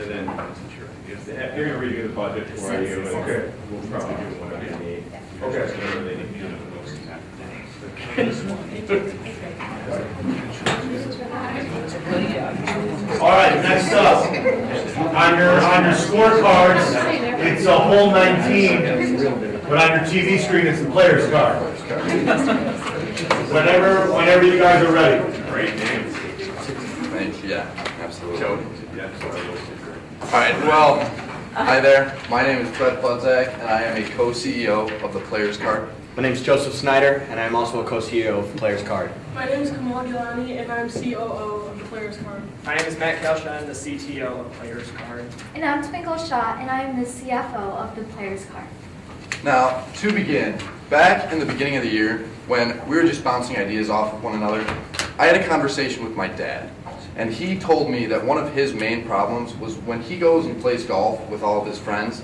And then, if they're gonna redo the budget for you, and Okay. we'll probably do whatever you need. Okay. Whatever they need to do. All right, next up, on your scorecards, it's a whole 19, but on your TV screen, it's the player's card. Whenever you guys are ready. Great names. Thanks, yeah, absolutely. Jody. Yeah, sorry. All right, well, hi there. My name is Brett Budzak, and I am a co-CEO of the Players Card. My name is Joseph Snyder, and I'm also a co-CEO of Players Card. My name is Kamal Gilani, and I'm COO of the Players Card. My name is Matt Kelshaw, I'm the CTO of Players Card. And I'm Twinkle Shaw, and I'm the CFO of the Players Card. Now, to begin, back in the beginning of the year, when we were just bouncing ideas off of one another, I had a conversation with my dad. And he told me that one of his main problems was when he goes and plays golf with all of his friends,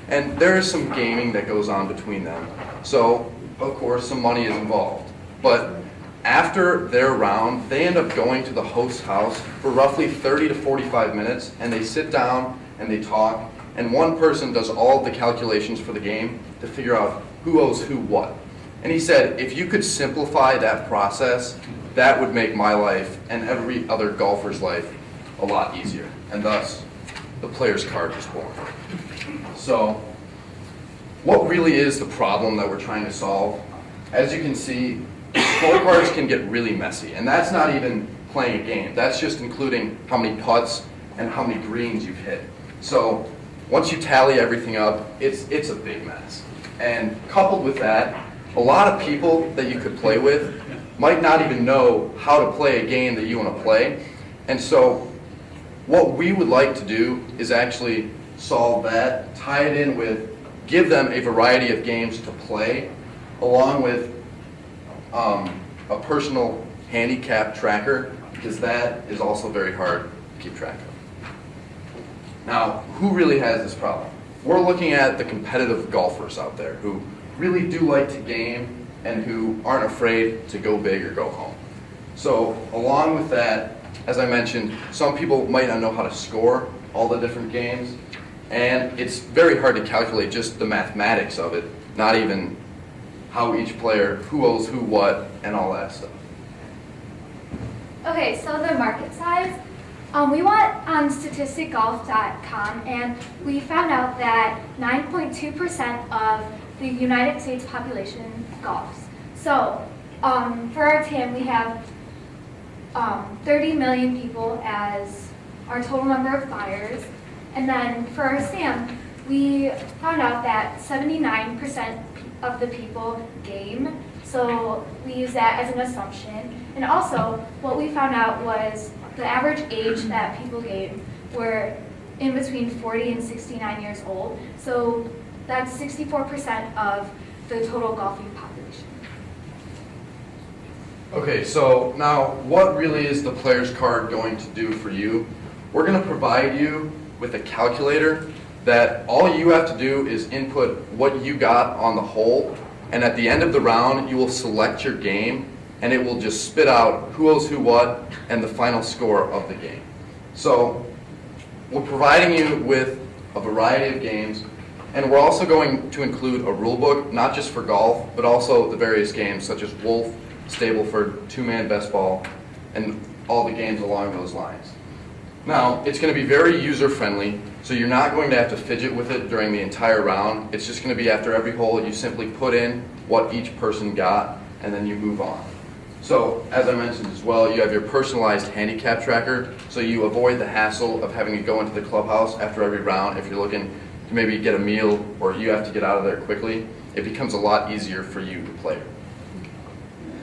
and there is some gaming that goes on between them. So, of course, some money is involved. But after their round, they end up going to the host's house for roughly 30 to 45 minutes, and they sit down and they talk, and one person does all of the calculations for the game to figure out who owes who what. And he said, if you could simplify that process, that would make my life and every other golfer's life a lot easier. And thus, the Players Card was born. So, what really is the problem that we're trying to solve? As you can see, scorecards can get really messy. And that's not even playing a game. That's just including how many putts and how many greens you've hit. So, once you tally everything up, it's a big mess. And coupled with that, a lot of people that you could play with might not even know how to play a game that you want to play. And so what we would like to do is actually solve that, tie it in with, give them a variety of games to play, along with a personal handicap tracker, because that is also very hard to keep track of. Now, who really has this problem? We're looking at the competitive golfers out there who really do like to game and who aren't afraid to go big or go home. So along with that, as I mentioned, some people might not know how to score all the different games, and it's very hard to calculate just the mathematics of it, not even how each player, who owes who what, and all that stuff. Okay, so the market size, we went on statisticgolf.com, and we found out that 9.2% of the United States population golfs. So for our TAM, we have 30 million people as our total number of buyers. And then for our SAM, we found out that 79% of the people game. So we use that as an assumption. And also, what we found out was the average age that people game were in between 40 and 69 years old. So that's 64% of the total golfing population. Okay, so now what really is the Players Card going to do for you? We're going to provide you with a calculator that all you have to do is input what you got on the hole, and at the end of the round you will select your game, and it will just spit out who owes who what and the final score of the game. So we're providing you with a variety of games, and we're also going to include a rule book, not just for golf, but also the various games such as Wolf, Stableford, Two-Man Best Ball, and all the games along those lines. Now, it's going to be very user-friendly, so you're not going to have to fidget with it during the entire round. It's just going to be after every hole, you simply put in what each person got, and then you move on. So, as I mentioned as well, you have your personalized handicap tracker, so you avoid the hassle of having to go into the clubhouse after every round if you're looking to maybe get a meal or you have to get out of there quickly. It becomes a lot easier for you to play.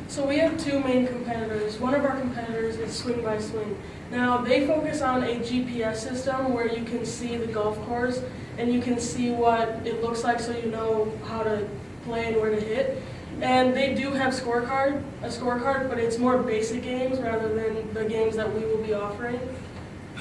So we have two main competitors. One of our competitors is Swing by Swing. Now, they focus on a GPS system where you can see the golf course and you can see what it looks like so you know how to play and where to hit. And they do have a scorecard, but it's more basic games rather than the games that we will be offering.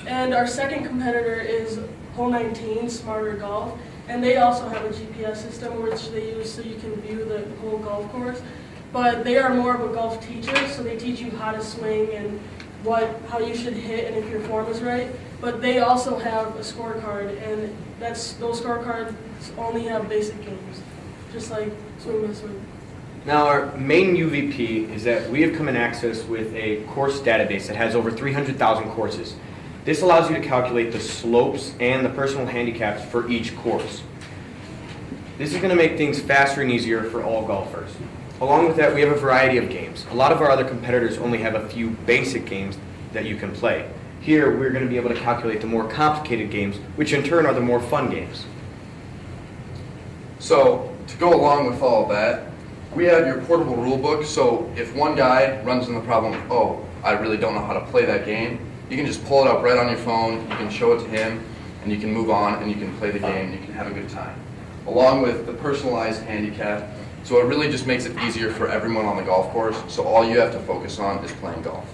And our second competitor is Hole 19, Smarter Golf, and they also have a GPS system which they use so you can view the whole golf course. But they are more of a golf teacher, so they teach you how to swing and how you should hit and if your form is right. but they also have a scorecard, and those scorecards only have basic games, just like Swing by Swing. Now, our main UVP is that we have come in access with a course database that has over 300,000 courses. This allows you to calculate the slopes and the personal handicaps for each course. This is going to make things faster and easier for all golfers. Along with that, we have a variety of games. A lot of our other competitors only have a few basic games that you can play. Here, we're going to be able to calculate the more complicated games, which in turn are the more fun games. So, to go along with all of that, we have your portable rule book, so if one guy runs into the problem, oh, I really don't know how to play that game, you can just pull it up right on your phone, you can show it to him, and you can move on and you can play the game, you can have a good time. Along with the personalized handicap, so it really just makes it easier for everyone on the golf course, so all you have to focus on is playing golf.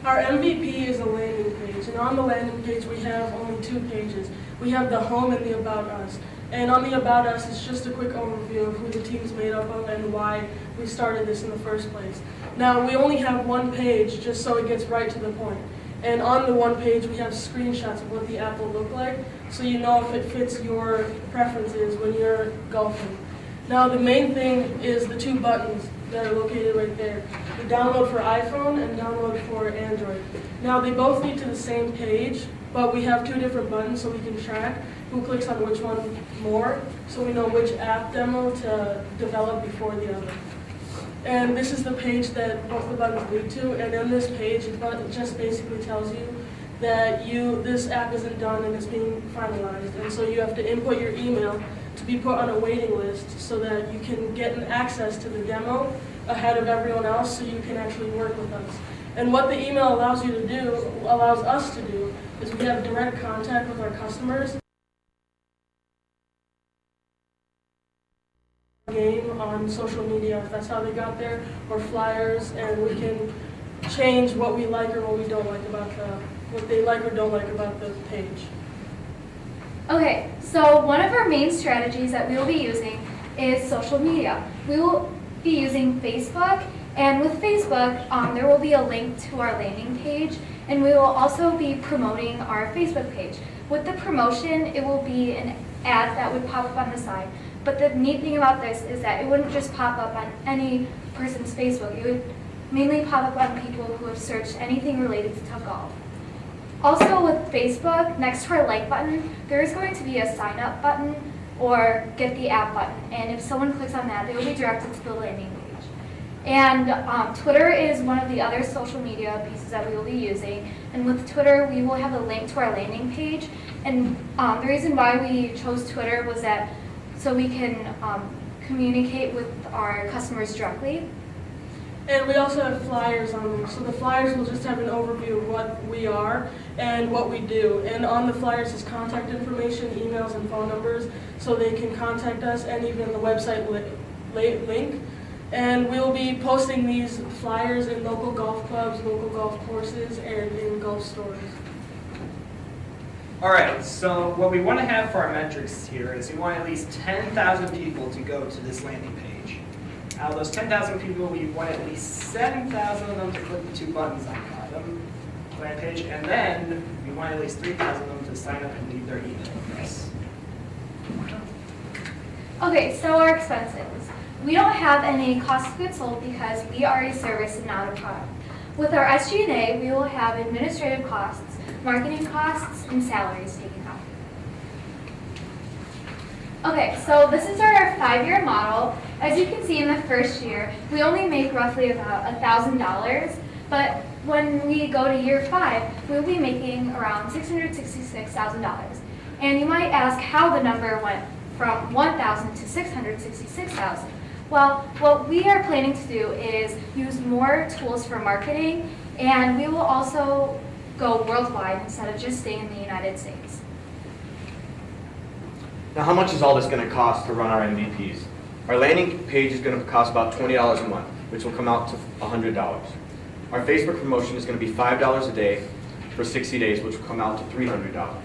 Our MVP is a landing page, and on the landing page we have only 2 pages. We have the home and the about us. And on the about us, it's just a quick overview of who the team's made up of and why we started this in the first place. Now, we only have 1 page just so it gets right to the point. And on the 1 page, we have screenshots of what the app will look like, so you know if it fits your preferences when you're golfing. Now, the main thing is the 2 buttons that are located right there. The download for iPhone and download for Android. Now, they both lead to the same page, but we have 2 different buttons so we can track who clicks on which one more, so we know which app demo to develop before the other. And this is the page that both the buttons lead to, and in this page, it just basically tells you that this app isn't done and it's being finalized. And so you have to input your email to be put on a waiting list so that you can get an access to the demo ahead of everyone else so you can actually work with us. And what the email allows us to do, is we have direct contact with our customers. Game on social media, if that's how they got there, or flyers, and we can change what we like or what we don't like about what they like or don't like about the page. Okay, so one of our main strategies that we will be using is social media. We will be using Facebook, and with Facebook, there will be a link to our landing page, and we will also be promoting our Facebook page. With the promotion, it will be an ad that would pop up on the side. But the neat thing about this is that it wouldn't just pop up on any person's Facebook. It would mainly pop up on people who have searched anything related to golf. Also with Facebook, next to our like button, there is going to be a sign up button or get the app button. And if someone clicks on that, they will be directed to the landing page. And Twitter is one of the other social media pieces that we will be using. And with Twitter, we will have a link to our landing page. And the reason why we chose Twitter was that so we can communicate with our customers directly. And we also have flyers on them. So the flyers will just have an overview of what we are and what we do. And on the flyers is contact information, emails, and phone numbers, so they can contact us, and even the website link. And we'll be posting these flyers in local golf clubs, local golf courses, and in golf stores. All right, so what we want to have for our metrics here is we want at least 10,000 people to go to this landing page. Out of those 10,000 people, we want at least 7,000 of them to click the 2 buttons on the bottom landing page, and then we want at least 3,000 of them to sign up and leave their email address. Okay, so our expenses. We don't have any cost of goods sold because we are a service and not a product. With our SG&A, we will have administrative costs, marketing costs, and salaries taken out. Okay, so this is our 5-year model. As you can see in the first year, we only make roughly about $1,000, but when we go to year 5, we'll be making around $666,000. And you might ask how the number went from $1,000 to $666,000. Well, what we are planning to do is use more tools for marketing, and we will also go worldwide instead of just staying in the United States. Now, how much is all this going to cost to run our MVPs? Our landing page is going to cost about $20 a month, which will come out to $100. Our Facebook promotion is going to be $5 a day for 60 days, which will come out to $300.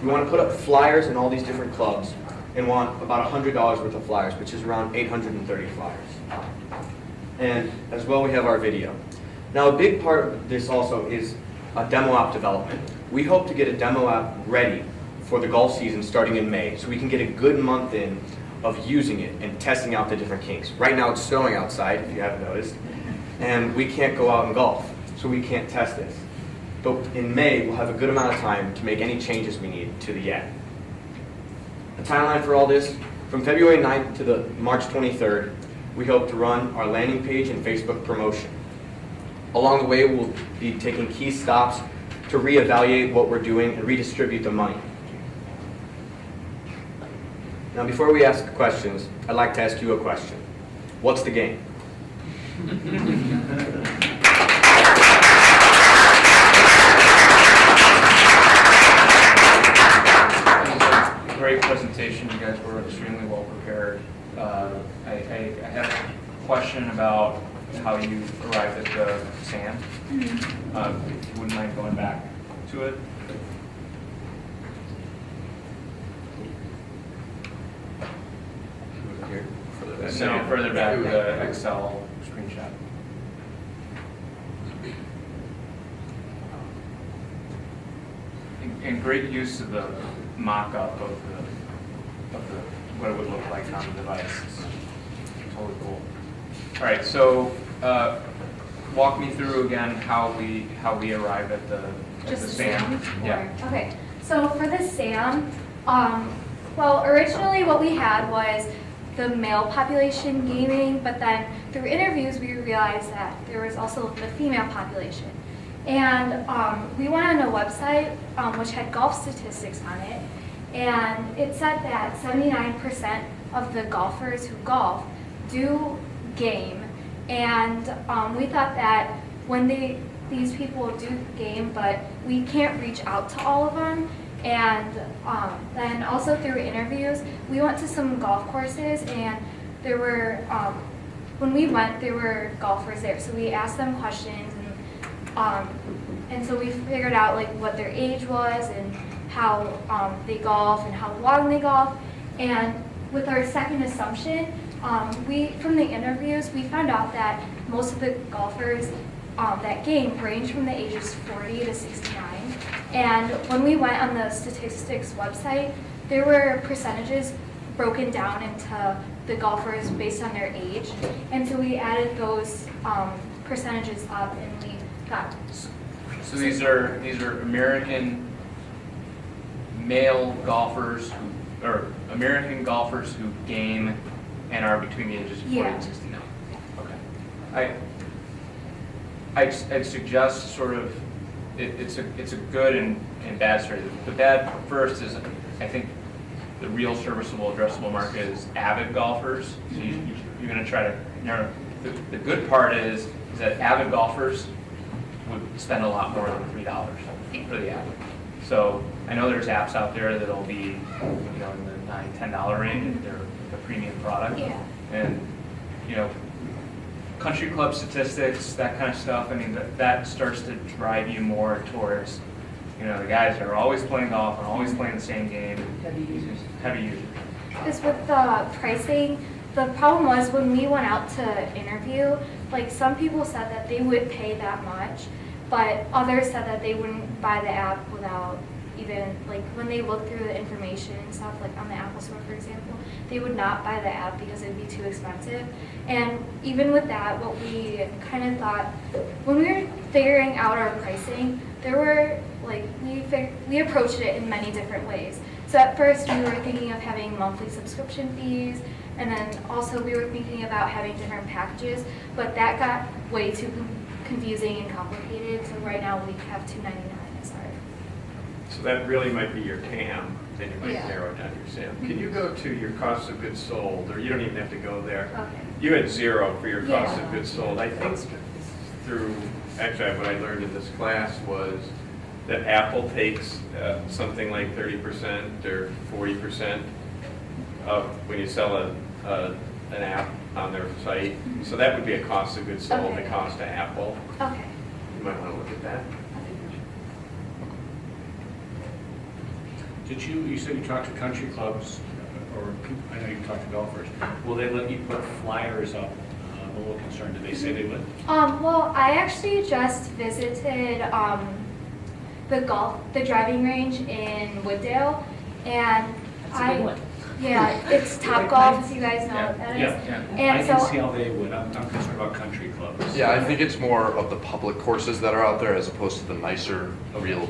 We want to put up flyers in all these different clubs and want about $100 worth of flyers, which is around 830 flyers. And as well, we have our video. Now, a big part of this also is a demo app development. We hope to get a demo app ready for the golf season starting in May, so we can get a good month in of using it and testing out the different kinks. Right now it's snowing outside, if you haven't noticed, and we can't go out and golf, so we can't test this. But in May, we'll have a good amount of time to make any changes we need to the app. The timeline for all this, from February 9th to the March 23rd, we hope to run our landing page and Facebook promotion. Along the way, we'll be taking key stops to reevaluate what we're doing and redistribute the money. Now, before we ask questions, I'd like to ask you a question. What's the game? Great presentation, you guys were extremely well prepared. I had a question about how you arrived at the sand. If you wouldn't mind going back to it. Here, further back. No, further back, the Excel screenshot. And great use of the mock-up of what it would look like on the device. It's totally cool. All right, so walk me through again how we arrive at the SAM. Yeah. Okay, so for the SAM, well, originally what we had was the male population gaming, but then through interviews we realized that there was also the female population. And we went on a website which had golf statistics on it, and it said that 79% of the golfers who golf do game. And we thought that when these people do game, but we can't reach out to all of them. And then also through interviews, we went to some golf courses, and there were, when we went, there were golfers there. So we asked them questions, and so we figured out like what their age was and how they golf and how long they golf. And with our second assumption, from the interviews, we found out that most of the golfers that game range from the ages 40 to 69. And when we went on the statistics website, there were percentages broken down into the golfers based on their age. And so we added those percentages up, and we got. So these are American male golfers or American golfers who game and are between the ages of 40 and 69. Okay. I'd suggest sort of it's a good and bad story. The bad first is I think the real serviceable addressable market is avid golfers. So you're going to try to narrow. The good part is that avid golfers would spend a lot more than $3 for the app. So I know there's apps out there that'll be in the $9, $10 range if they're a premium product. Yeah. And country club statistics, that kind of stuff. I mean that starts to drive you more towards the guys that are always playing golf and always playing the same game. Heavy users. Because with the pricing, the problem was when we went out to interview, like some people said that they would pay that much, but others said that they wouldn't buy the app without even, like when they looked through the information and stuff, like on the Apple Store, for example, they would not buy the app because it'd be too expensive. And even with that, what we kind of thought, when we were figuring out our pricing, there were, like, we approached it in many different ways. So at first we were thinking of having monthly subscription fees, and then also we were thinking about having different packages, but that got way too confusing and complicated, so right now we have $2.99 as our. So that really might be your TAM, then you might Yeah. narrow down your SAM. Can you go to your cost of goods sold, or you don't even have to go there? Okay. You had 0 for your cost Yeah. of goods sold. I think actually what I learned in this class was that Apple takes something like 30% or 40% of when you sell an app on their site. So that would be a cost of goods sold, the Okay. cost to Apple. Okay. You might want to look at that. Did you said you talked to country clubs, or I know you talked to golfers. Will they let you put flyers up? I'm a little concerned. Did they say they would? Well, I actually just visited the driving range in Wooddale, and yeah, it's Top Golf, if you guys know what that is. Yeah. I And can so, see how they would. I'm concerned about country clubs. Yeah, I think it's more of the public courses that are out there as opposed to the nicer, real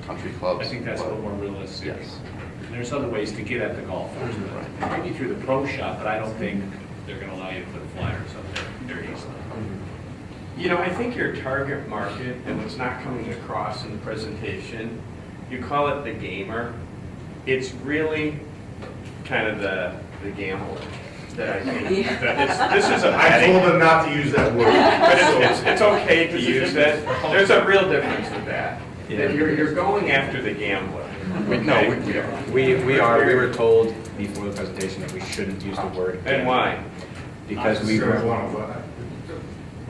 country clubs. I think that's a little more realistic. Yes. And there's other ways to get at the golfers, maybe through the pro shop, but I don't think they're gonna allow you to put flyers up there very easily. You know, I think your target market, and what's not coming across in the presentation, you call it the gamer. It's really kind of the gambler that I think. This is a I bad told them not to use that word. But it's okay to use that. There's a real difference with that. That you're going after the gambler. We are. We are, we were told before the presentation that we shouldn't use the word. And why? Because we were,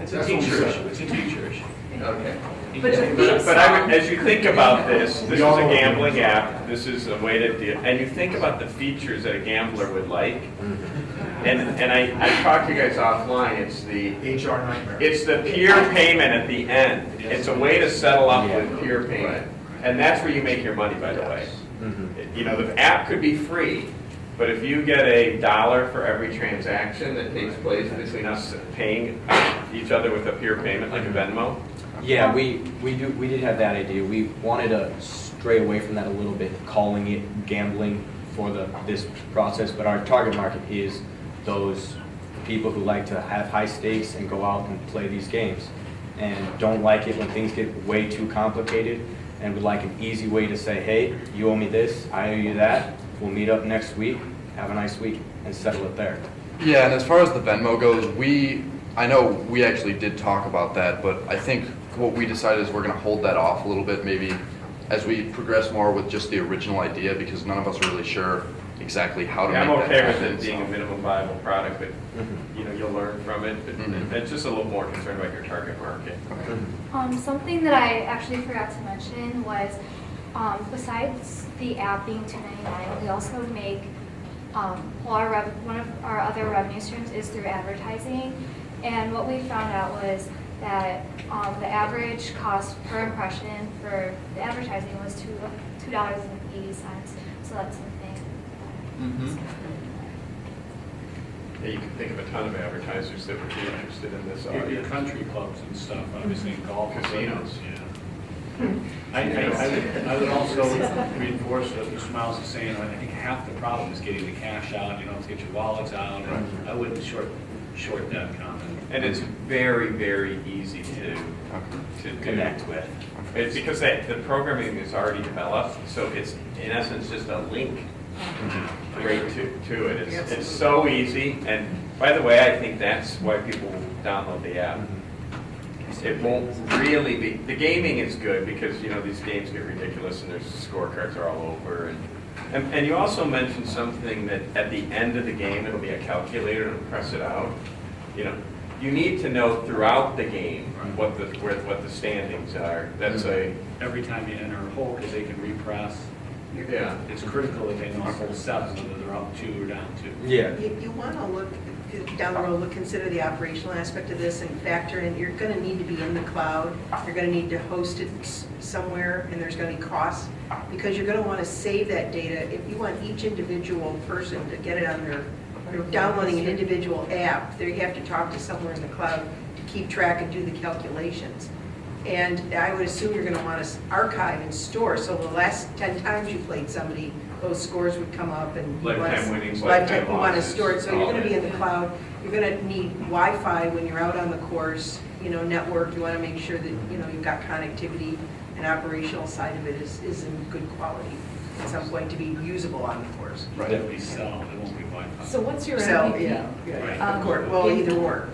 It's a teacher issue. It's a teacher issue. Okay. But I would, as you think about this is a gambling app. This is a way to deal, and you think about the features that a gambler would like. And I talked to you guys offline. It's the HR nightmare. It's the peer payment at the end. It's a way to settle up with peer payment. And that's where you make your money, by the way. You know, the app could be free, but if you get $1 for every transaction that takes place between us paying each other with a peer payment, like a Venmo. yeah, we did have that idea. We wanted to stray away from that a little bit, calling it gambling for this process, but our target market is those people who like to have high stakes and go out and play these games and don't like it when things get way too complicated and would like an easy way to say, hey, you owe me this, I owe you that, we'll meet up next week, have a nice week, and settle it there. Yeah, and as far as the Venmo goes, I know we actually did talk about that, but I think what we decided is we're gonna hold that off a little bit, maybe as we progress more with just the original idea, because none of us are really sure exactly how to Yeah, I'm make that okay with happen. it being a minimum viable product, but you know, you'll learn from it. But Mhm. it's just a little more concerned about your target market. something that I actually forgot to mention was, besides the app being $2.99, we also make, one of our other revenue streams is through advertising. And what we found out was that the average cost per impression for the advertising was $2.80. So that's something. Yeah, you can think of a ton of advertisers that would be interested in this Maybe audience. country clubs and stuff, obviously golf. Casinos. Yeah. I would also reinforce what Mr. Miles is saying. I think half the problem is getting the cash out, you know, to get your wallets out. And I wouldn't short that comment. And it's very, very easy to do. Connect with. It's because the programming is already developed, so it's in essence just a link right to it. It's so easy, and by the way, I think that's why people download the app. It won't really be, the gaming is good because, you know, these games get ridiculous and there's scorecards are all over. And you also mentioned something that at the end of the game, it'll be a calculator and press it out. You know, you need to know throughout the game what the standings are. That's Every time you enter a hole, because they can repress. yeah. It's critical that they know hole 7, whether they're up 2 or down 2. Yeah. You want to look down the road, consider the operational aspect of this and factor in, you're going to need to be in the cloud, you're going to need to host it somewhere, and there's going to be costs, because you're going to want to save that data. If you want each individual person to get it on they're downloading an individual app, you have to talk to somewhere in the cloud to keep track and do the calculations. And I would assume you're going to want to archive and store, so the last 10 times you played somebody, those scores would come up and Lifetime winnings, lifetime you want to losses, store it. So you're all going to be that. in the cloud. You're going to need Wi-Fi when you're out on the course, you know, network. You want to make sure that, you know, you've got connectivity and operational side of it is in good quality. At some point to be usable on the course. It'll be cell, it won't be Wi-Fi. So what's your So, MVP? yeah, of course, well, either or.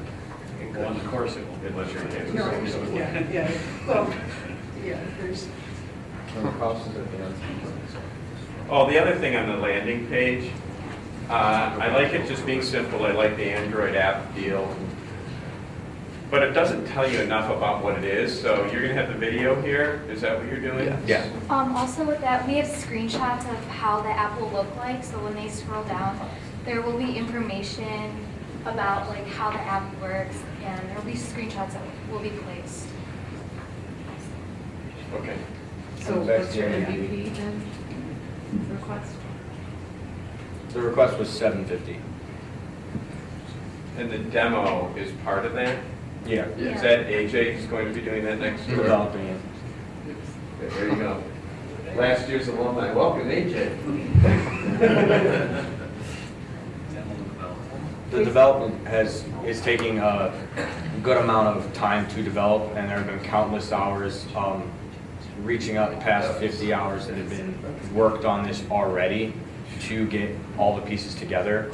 Well, on the course it won't. Unless you're in No, Kansas City. yeah, well, yeah, there's. Oh, the other thing on the landing page, I like it just being simple. I like the Android app deal. But it doesn't tell you enough about what it is, so you're going to have the video here? Is that what you're doing? Yeah. Also with that, we have screenshots of how the app will look like. So when they scroll down, there will be information about like how the app works, and there will be screenshots that will be placed. Okay. So what's your MVP then, request? The request was 750. And the demo is part of that? Yeah. Is that AJ who's going to be doing that next door? Developing it. Okay, there you go. Last year's alumni, welcome AJ. The development is taking a good amount of time to develop, and there have been countless hours, reaching up past 50 hours that have been worked on this already to get all the pieces together.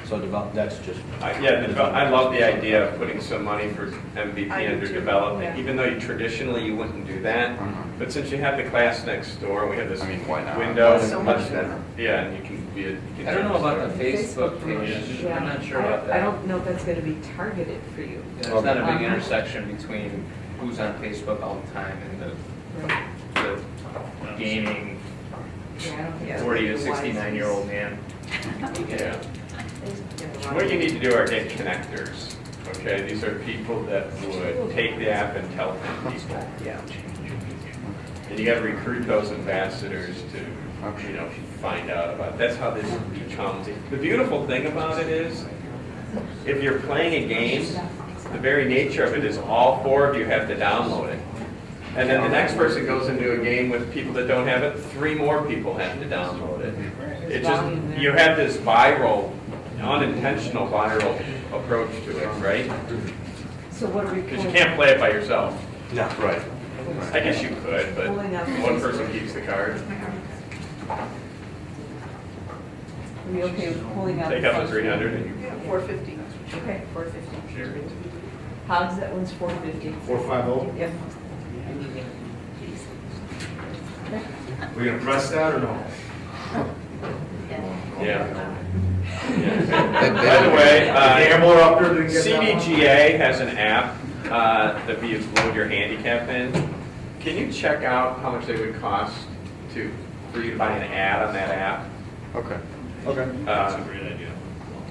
So that's just. I love the idea of putting some money for MVP I do under too. development, even though traditionally you wouldn't do that. But since you have the class next door, we have this I mean, why not? window. So much better. Yeah, and you can be a. I don't know about the Facebook page, Yeah. I'm not sure about that. I don't know if that's gonna be targeted for you. Yeah, There's not a big intersection between who's on Facebook all the time and the gaming Yeah, I don't think it's 40 to wise. 69-year-old man. Yeah. What you need to do are get connectors, okay? These are people that would take the app and tell 10 people. Yeah. And you gotta recruit those ambassadors to, find out about it. That's how this becomes. The beautiful thing about it is, if you're playing a game, the very nature of it is all 4 of you have to download it. And then the next person goes into a game with people that don't have it, 3 more people have to download it. It just, you have this viral, unintentional viral approach to it, right? So what are we? Because you can't play it by yourself. No. Right. I guess you could, but one person keeps the card. Are we okay with pulling out? Take out the 300 and you. 450. Okay, 450. How's that one's 450? 450? Yep. We gonna press that or no? Yeah. By the way, Gambler up there didn't get that one? CBGA has an app that you load your handicap in. Can you check out how much they would cost for you to buy an ad on that app? Okay. Okay. That's a great idea.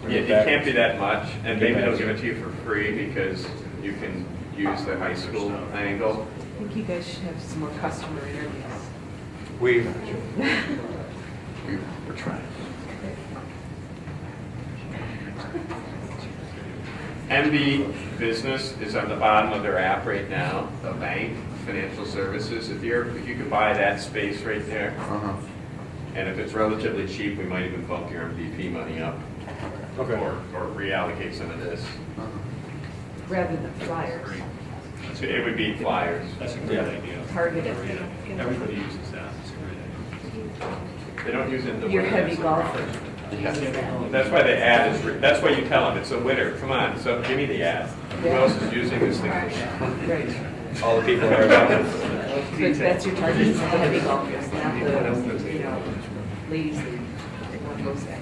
Yeah, it can't be that much, and maybe they'll give it to you for free because you can use the high school angle. I think you guys should have some more customer interviews. We're trying. MB Business is on the bottom of their app right now, the bank, financial services. If you could buy that space right there, and if it's relatively cheap, we might even bump your MVP money up. Okay. Or reallocate some of this. Rather than flyers. So it would be flyers. That's a great idea. Targeted. Everybody uses that. It's a great idea. They don't use it in the You're winter. heavy golfer. That's why the ad is, that's why you tell them, it's a winner, come on, so give me the ad. Who else is using this thing? Right. All the people that are about it. But that's your target, is the heavy golfers, not the, ladies that want those guys.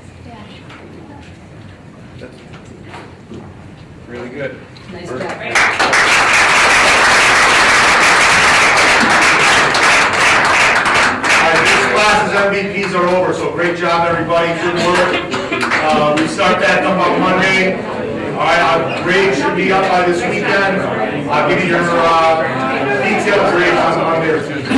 Really good. Nice job. All right, this class's MVPs are over, so great job, everybody, good work. We start that up on Monday. All right, grades should be up by this weekend. I'll give you your detailed grades on Monday or Tuesday.